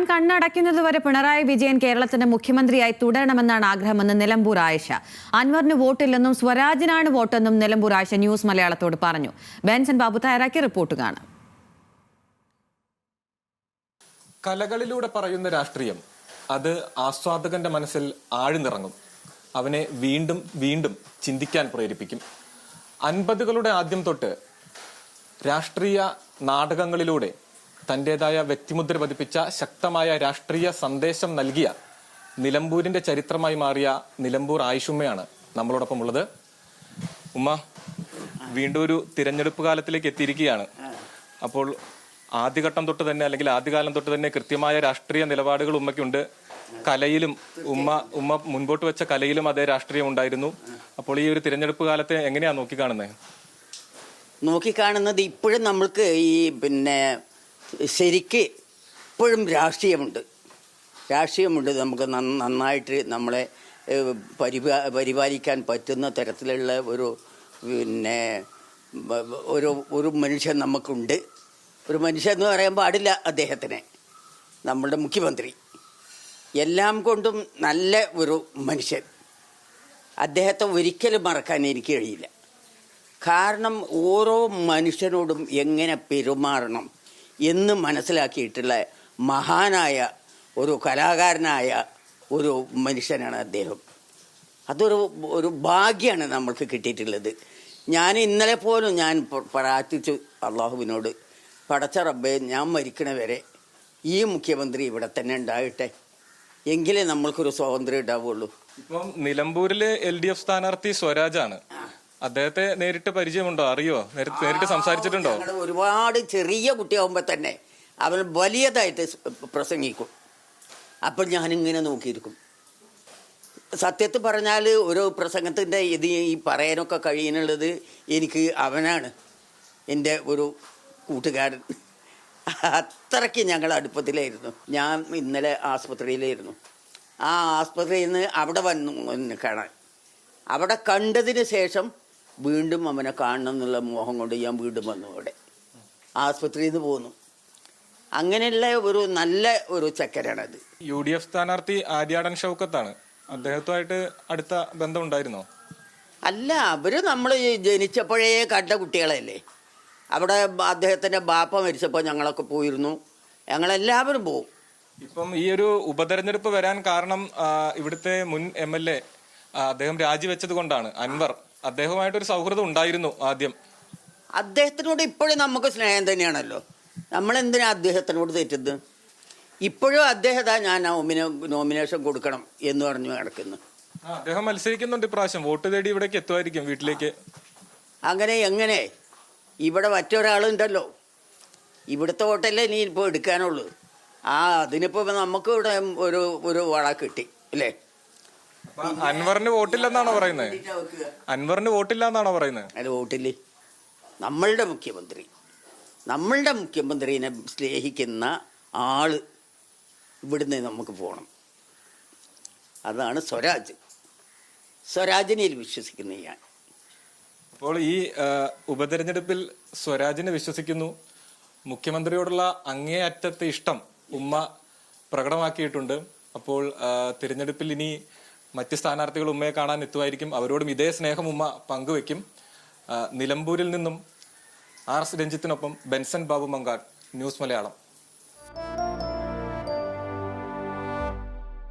താൻ കണ്ണടയ്ക്കുന്നതുവരെ പിണറായി വിജയൻ കേരളത്തിന്റെ മുഖ്യമന്ത്രിയായി തുടരണമെന്നാണ് ആഗ്രഹമെന്ന് നിലമ്പൂർ ആയിഷ. അൻവറിന് വോട്ടില്ലെന്നും സ്വരാജിനാണ് വോട്ടെന്നും നിലമ്പൂർ ആയിഷ ന്യൂസ് മലയാളത്തോട് പറഞ്ഞു. ബെൻസൺ ബാബു തയ്യാറാക്കിയ റിപ്പോർട്ട് കാണാം. കലകളിലൂടെ പറയുന്ന രാഷ്ട്രീയം അത് ആസ്വാദകന്റെ മനസ്സിൽ ആഴ്ന്നിറങ്ങും. അവനെ വീണ്ടും വീണ്ടും ചിന്തിക്കാൻ പ്രേരിപ്പിക്കും. 50കളുടെ ആദ്യം തൊട്ട് രാഷ്ട്രീയ നാടകങ്ങളിലൂടെ തന്റേതായ വ്യക്തിമുദ്ര പതിപ്പിച്ച ശക്തമായ രാഷ്ട്രീയ സന്ദേശം നൽകിയ നിലമ്പൂരിന്റെ ചരിത്രമായി മാറിയ നിലമ്പൂർ ആയിഷുമ്മയാണ് നമ്മളോടൊപ്പം ഉള്ളത്. ഉമ്മ, വീണ്ടും ഒരു തിരഞ്ഞെടുപ്പ് കാലത്തിലേക്ക് എത്തിയിരിക്കുകയാണ്. അപ്പോൾ ആദ്യഘട്ടം തൊട്ട് തന്നെ അല്ലെങ്കിൽ ആദ്യകാലം തൊട്ട് തന്നെ കൃത്യമായ രാഷ്ട്രീയ നിലപാടുകൾ ഉമ്മയ്ക്കുണ്ട്. കലയിലും ഉമ്മ മുൻപോട്ട് വെച്ച കലയിലും അതേ രാഷ്ട്രീയം ഉണ്ടായിരുന്നു. അപ്പോൾ ഈ ഒരു തിരഞ്ഞെടുപ്പ് കാലത്തെ എങ്ങനെയാ നോക്കിക്കാണുന്നത്? ഇപ്പോഴും നമ്മൾക്ക് ഈ ശരിക്ക് ഇപ്പോഴും രാഷ്ട്രീയമുണ്ട്. നമുക്ക് നന്നായിട്ട് നമ്മളെ പരിപാലിക്കാൻ പറ്റുന്ന തരത്തിലുള്ള ഒരു മനുഷ്യൻ നമുക്കുണ്ട്. ഒരു മനുഷ്യൻ എന്ന് പറയാൻ പാടില്ല അദ്ദേഹത്തിനെ. നമ്മളുടെ മുഖ്യമന്ത്രി എല്ലാം കൊണ്ടും നല്ല ഒരു മനുഷ്യൻ. അദ്ദേഹത്തെ ഒരിക്കലും മറക്കാൻ എനിക്ക് കഴിയില്ല. കാരണം ഓരോ മനുഷ്യനോടും എങ്ങനെ പെരുമാറണം എന്ന് മനസ്സിലാക്കിയിട്ടുള്ള മഹാനായ ഒരു കലാകാരനായ ഒരു മനുഷ്യനാണ് അദ്ദേഹം. ഒരു ഭാഗ്യമാണ് നമ്മൾക്ക് കിട്ടിയിട്ടുള്ളത്. ഞാൻ ഇന്നലെ പോലും പ്രാർത്ഥിച്ചു അള്ളാഹുവിനോട്, പടച്ച റബ്ബേ, ഞാൻ മരിക്കണ വരെ ഈ മുഖ്യമന്ത്രി ഇവിടെ തന്നെ ഉണ്ടാകട്ടെ, എങ്കിലേ നമ്മൾക്കൊരു സ്വാതന്ത്ര്യം ഉണ്ടാവുള്ളൂ. ഇപ്പം നിലമ്പൂരിലെ LDF സ്ഥാനാർത്ഥി സ്വരാജാണ്. അദ്ദേഹത്തെ നേരിട്ട് പരിചയമുണ്ടോ? അറിയോ? നേരിട്ട് സംസാരിച്ചിട്ടുണ്ടോ? ഒരുപാട് ചെറിയ കുട്ടിയാവുമ്പോൾ തന്നെ അവൻ വലിയതായിട്ട് പ്രസംഗിക്കും. അപ്പോൾ ഞാനിങ്ങനെ നോക്കിയിരിക്കും. സത്യത്തിൽ പറഞ്ഞാൽ ഒരു പ്രസംഗത്തിൻ്റെ ഈ പറയാനൊക്കെ കഴിയുന്നുള്ളത് എനിക്ക് അവനാണ്, എൻ്റെ ഒരു കൂട്ടുകാരൻ. അത്രയ്ക്ക് ഞങ്ങൾ അടുപ്പത്തിലായിരുന്നു. ഞാൻ ഇന്നലെ ആസ്പത്രിയിലായിരുന്നു. ആ ആസ്പത്രിയിൽ നിന്ന് അവിടെ വന്നു കാണാൻ. അവിടെ കണ്ടതിന് ശേഷം വീണ്ടും അവനെ കാണണം എന്നുള്ള മോഹം കൊണ്ട് ഞാൻ വീണ്ടും വന്നു. അവിടെ ആസ്പത്രിയിൽ നിന്ന് പോന്നു. അങ്ങനെയുള്ള ഒരു നല്ല ഒരു ചക്കരാണത്. UDF സ്ഥാനാർത്ഥി ആര്യാടൻ ഷൗക്കത്താണ്. അദ്ദേഹത്തുമായിട്ട് അടുത്ത ബന്ധം ഉണ്ടായിരുന്നോ? അല്ല, അവര് നമ്മൾ ജനിച്ചപ്പോഴേ കണ്ട കുട്ടികളല്ലേ. അവിടെ അദ്ദേഹത്തിൻ്റെ ബാപ്പ മരിച്ചപ്പോൾ ഞങ്ങളൊക്കെ പോയിരുന്നു. ഞങ്ങളെല്ലാവരും പോവും. ഇപ്പം ഈ ഒരു ഉപതെരഞ്ഞെടുപ്പ് വരാൻ കാരണം ഇവിടുത്തെ മുൻ MLA അദ്ദേഹം രാജിവെച്ചത് കൊണ്ടാണ്. അൻവർ, അദ്ദേഹവുമായിട്ടൊരു സൗഹൃദം ഉണ്ടായിരുന്നു ആദ്യം. അദ്ദേഹത്തിനോട് ഇപ്പോഴും നമുക്ക് സ്നേഹം തന്നെയാണല്ലോ. നമ്മളെന്തിനാ അദ്ദേഹത്തിനോട് തെറ്റുന്നത്? ഇപ്പോഴും അദ്ദേഹത്തെ ഞാൻ നോമിനേഷൻ കൊടുക്കണം എന്ന് പറഞ്ഞു നടക്കുന്നു. അദ്ദേഹം മത്സരിക്കുന്നുണ്ട് ഇപ്രാവശ്യം. വോട്ട് തേടി ഇവിടേക്ക് എത്തുമായിരിക്കും, വീട്ടിലേക്ക്. എങ്ങനെ ഇവിടെ മറ്റൊരാളുണ്ടല്ലോ. ഇവിടുത്തെ വോട്ടല്ലേ ഇനി ഇപ്പോൾ എടുക്കാനുള്ളൂ. അതിനിപ്പോൾ നമുക്ക് ഇവിടെ ഒരു വള കിട്ടി അല്ലേ. അൻവറിന് വോട്ടില്ലെന്നാണോ പറയുന്നത്? അൻവറിന് വോട്ടില്ലെന്നാണോ പറയുന്നത്? അത് വോട്ടില്ലേ. നമ്മളുടെ മുഖ്യമന്ത്രിനെ സ്നേഹിക്കുന്ന ആള് ഇവിടുന്ന് നമുക്ക് പോകണം. അതാണ് സ്വരാജിനിൽ വിശ്വസിക്കുന്ന ഞാൻ. അപ്പോൾ ഈ ഉപതെരഞ്ഞെടുപ്പിൽ സ്വരാജിനെ വിശ്വസിക്കുന്നു. മുഖ്യമന്ത്രിയോടുള്ള അങ്ങേയറ്റത്തെ ഇഷ്ടം ഉമ്മ പ്രകടമാക്കിയിട്ടുണ്ട്. അപ്പോൾ തിരഞ്ഞെടുപ്പിൽ ഇനി മറ്റ് സ്ഥാനാർത്ഥികൾ ഉമ്മയെ കാണാൻ എത്തുമായിരിക്കും. അവരോടും ഇതേ സ്നേഹം ഉമ്മ പങ്കുവെക്കും. നിലമ്പൂരിൽ നിന്നും RS രഞ്ജിത്തിനൊപ്പം ബെൻസൺ ബാബു മങ്കാട്, ന്യൂസ് മലയാളം.